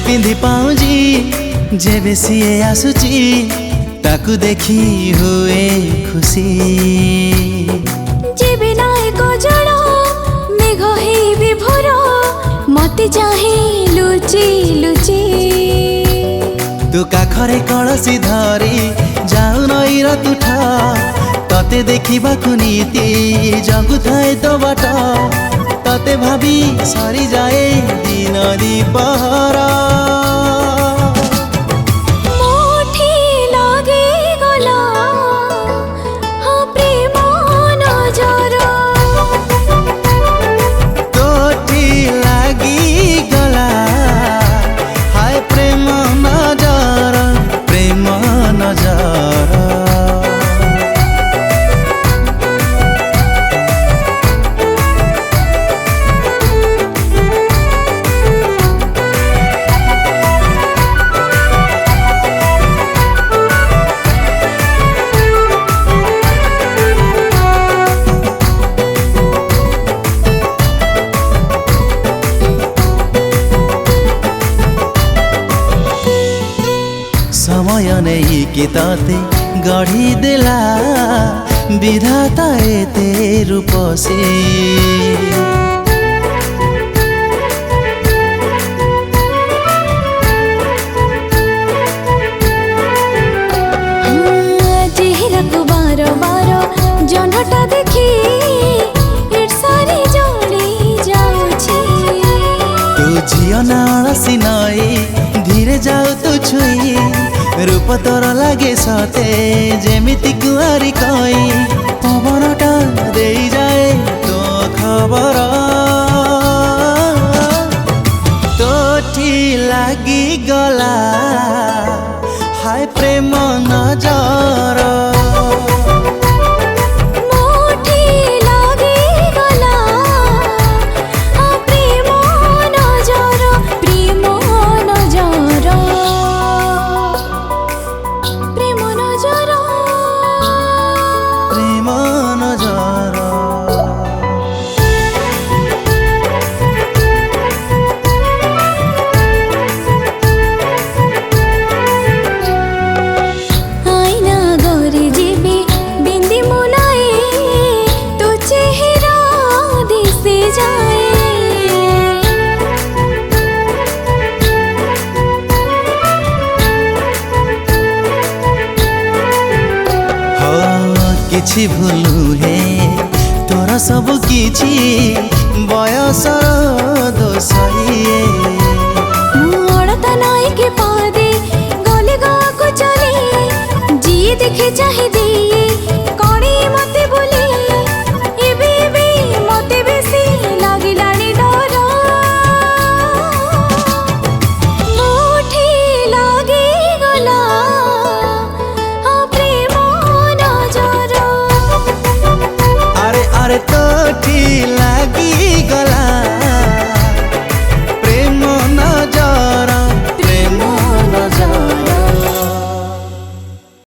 पिंधि पाउजी जेबे सीए आसुची ताकू देखी हुए खुशी जेबे नाय को जड़ो मेघ हे विभोर मते चाहे लुची लुची तू काखरे कलसी धरी जाऊ नईर तुठ तते देखा नीति जगु थाए तो बाट तते भाभी सरी जाए दिन दीपहर मोठी लागे गला हाँ प्रेम नजर तोठी लागी गला हाय प्रेम नजर प्रेम नजर समय नहीं कि ताते गढ़ी देला विधाता एते रूप से चेहरा को बार बार जनटा देखी ईर्षारे जड़ी जाऊची तू झियो ना अलसी नई धीरे जाऊ तू छुई रूप तोर लागे सते जेमिति कुआरी कई पवनटा दे जाए तो खबर तोठी लागी गला हाय प्रेम नजर मोठी लागे गला प्रेम नजर प्रेम नजर प्रेम नजर प्रेम नजर आईना गौरी जीबी बिंदी मुनाए तो चेहरा दिसे जाए किछि भूलु हे तोर सब किछि बयसर दोष हिए अड़ता नाई के पादे गले गाको चले जिए देखे चाहे दिए कणे मते बोले एबे एबे मते बेसी लागिलानी डर मोठी लागे गला प्रेम नजर अरे अरे तोठी